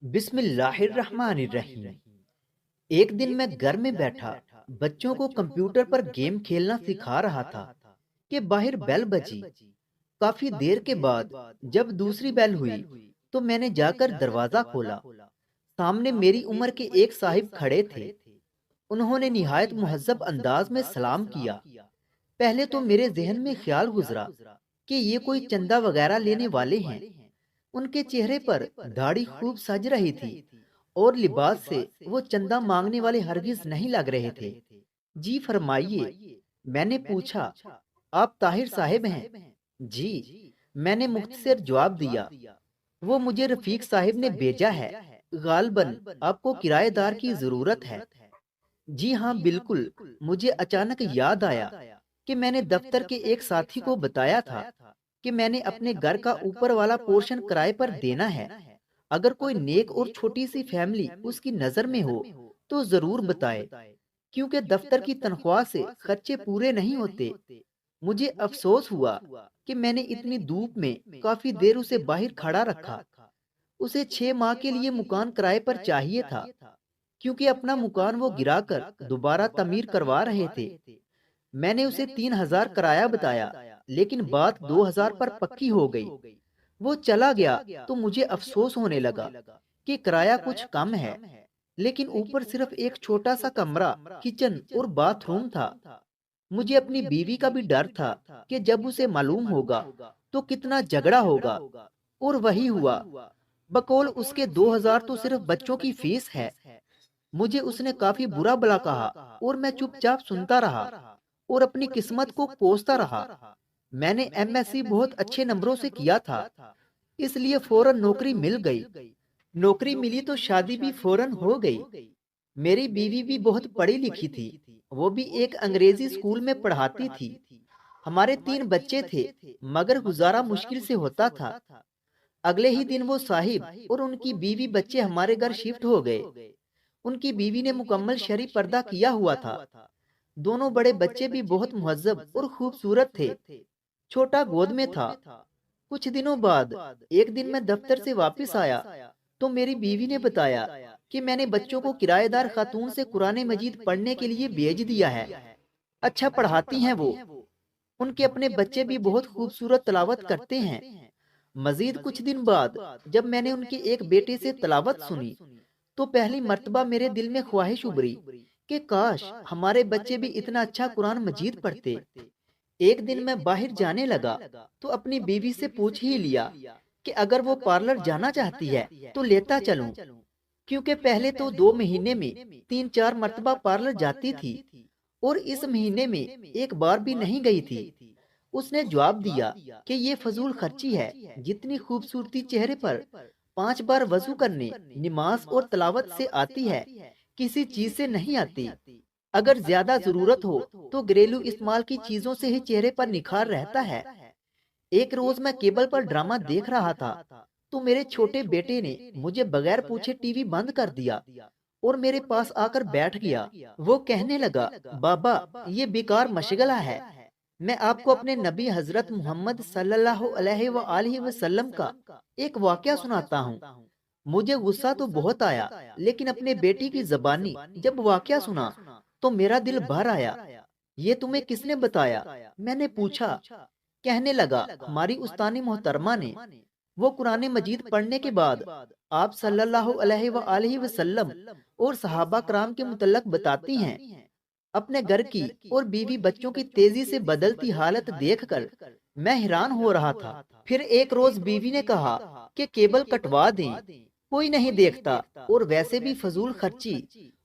بسم اللہ الرحمن الرحیم۔ ایک دن میں گھر میں بیٹھا بچوں کو کمپیوٹر پر گیم کھیلنا سکھا رہا تھا کہ باہر بیل بجی۔ کافی دیر کے بعد جب دوسری بیل ہوئی تو میں نے جا کر دروازہ کھولا۔ سامنے میری عمر کے ایک صاحب کھڑے تھے۔ انہوں نے نہایت مہذب انداز میں سلام کیا۔ پہلے تو میرے ذہن میں خیال گزرا کہ یہ کوئی چندہ وغیرہ لینے والے ہیں۔ ان کے چہرے پر داڑھی خوب سج رہی تھی اور لباس سے وہ چندہ مانگنے والے ہرگز نہیں لگ رہے تھے۔ جی فرمائیے، میں نے پوچھا، آپ طاہر صاحب ہیں؟ جی، میں نے مختصر جواب دیا۔ وہ مجھے رفیق صاحب نے بھیجا ہے، غالباً آپ کو کرایہ دار کی ضرورت ہے۔ جی ہاں بالکل، مجھے اچانک یاد آیا کہ میں نے دفتر کے ایک ساتھی کو بتایا تھا کہ میں نے اپنے گھر کا اوپر والا پورشن کرائے پر دینا ہے۔ اگر کوئی نیک اور چھوٹی سی فیملی اس کی نظر میں ہو تو ضرور بتائے، کیونکہ دفتر کی تنخواہ سے خرچے پورے نہیں ہوتے۔ مجھے افسوس ہوا کہ میں نے اتنی دھوپ میں کافی دیر اسے باہر کھڑا رکھا۔ اسے 6 ماہ کے لیے مکان کرائے پر چاہیے تھا، کیونکہ اپنا مکان وہ گرا کر دوبارہ تعمیر کروا رہے تھے۔ میں نے اسے 3,000 کرایہ بتایا، لیکن بات 2,000 پر پکی ہو گئی۔ وہ چلا گیا تو مجھے افسوس ہونے لگا کہ کرایہ کچھ کم ہے، لیکن اوپر صرف ایک چھوٹا سا کمرہ، کچن اور باتھ روم تھا۔ مجھے اپنی بیوی کا بھی ڈر تھا کہ جب اسے معلوم ہوگا تو کتنا جھگڑا ہوگا، اور وہی ہوا۔ بقول اس کے 2,000 تو صرف بچوں کی فیس ہے۔ مجھے اس نے کافی برا بلا کہا اور میں چپ چاپ سنتا رہا اور اپنی قسمت کو کوستا رہا۔ میں نے ایم ایس سی بہت اچھے نمبروں سے کیا تھا، اس لیے فوراً نوکری مل گئی۔ نوکری ملی تو شادی بھی فوراً ہو گئی۔ میری بیوی بھی بہت پڑھی لکھی تھی، وہ بھی ایک انگریزی اسکول میں پڑھاتی تھی۔ ہمارے 3 بچے تھے، مگر گزارا مشکل سے ہوتا تھا۔ اگلے ہی دن وہ صاحب اور ان کی بیوی بچے ہمارے گھر شفٹ ہو گئے۔ ان کی بیوی نے مکمل شرعی پردہ کیا ہوا تھا۔ دونوں بڑے بچے بھی بہت مہذب اور خوبصورت تھے۔ چھوٹا گود میں تھا۔ کچھ دنوں بعد ایک دن میں دفتر سے واپس آیا تو میری بیوی نے بتایا کہ میں نے بچوں کو کرایہ دار خاتون سے قرآن مجید پڑھنے کے لیے بھیج دیا ہے۔ اچھا پڑھاتی ہیں وہ۔ ان کے اپنے بچے بھی بہت خوبصورت تلاوت کرتے ہیں۔ مزید کچھ دن بعد جب میں نے ان کے ایک بیٹے سے تلاوت سنی تو پہلی مرتبہ میرے دل میں خواہش ابھری کہ کاش ہمارے بچے بھی اتنا اچھا قرآن مجید پڑھتے۔ ایک دن میں باہر جانے لگا تو اپنی بیوی سے پوچھ ہی لیا کہ اگر وہ پارلر جانا چاہتی ہے تو لیتا چلوں، کیونکہ پہلے تو 2 مہینے میں 3-4 مرتبہ پارلر جاتی تھی اور اس مہینے میں ایک بار بھی نہیں گئی تھی۔ اس نے جواب دیا کہ یہ فضول خرچی ہے، جتنی خوبصورتی چہرے پر 5 بار وضو کرنے، نماز اور تلاوت سے آتی ہے، کسی چیز سے نہیں آتی۔ اگر زیادہ ضرورت ہو تو گھریلو استعمال کی چیزوں سے ہی چہرے پر نکھار رہتا ہے۔ ایک روز میں کیبل پر ڈرامہ دیکھ رہا تھا تو میرے چھوٹے بیٹے نے مجھے بغیر پوچھے ٹی وی بند کر دیا اور میرے پاس آ کر بیٹھ گیا۔ وہ کہنے لگا، بابا یہ بیکار مشغلہ ہے، میں آپ کو اپنے نبی حضرت محمد صلی اللہ علیہ وآلہ وسلم کا ایک واقعہ سناتا ہوں۔ مجھے غصہ تو بہت آیا، لیکن اپنے بیٹی کی زبانی جب واقعہ سنا تو میرا دل بھر آیا۔ یہ تمہیں کس نے بتایا؟ میں نے پوچھا۔ کہنے لگا، ہماری استانی محترمہ نے۔ وہ قرآن مجید پڑھنے کے بعد آپ صلی اللہ علیہ وآلہ وسلم اور صحابہ کرام کے متعلق بتاتی ہیں۔ اپنے گھر کی اور بیوی بچوں کی تیزی سے بدلتی حالت دیکھ کر میں حیران ہو رہا تھا۔ پھر ایک روز بیوی نے کہا کہ کیبل کٹوا دیں، کوئی نہیں دیکھتا، اور ویسے بھی فضول خرچی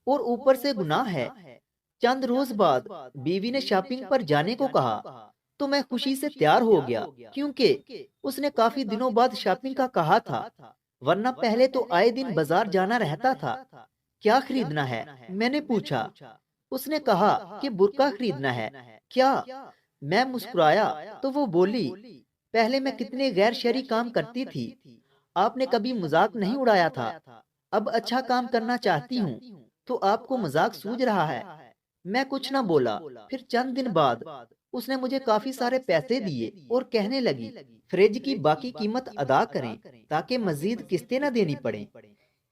اور اوپر سے گناہ ہے۔ چند روز بعد بیوی نے شاپنگ پر جانے کو کہا تو میں خوشی سے تیار ہو گیا، کیونکہ اس نے کافی دنوں بعد شاپنگ کا کہا تھا، ورنہ پہلے تو آئے دن بازار جانا رہتا تھا۔ کیا خریدنا ہے؟ میں نے پوچھا۔ اس نے کہا کہ برقع خریدنا ہے۔ کیا؟ میں مسکرایا تو وہ بولی، پہلے میں کتنے غیر شرعی کام کرتی تھی، آپ نے کبھی مذاق نہیں اڑایا تھا، اب اچھا کام کرنا چاہتی ہوں تو آپ کو مذاق سوجھ رہا ہے۔ میں کچھ نہ بولا۔ پھر چند دن بعد اس نے مجھے کافی سارے پیسے دیے اور کہنے لگی، فریج کی باقی قیمت ادا کریں تاکہ مزید قسطیں نہ دینی پڑیں۔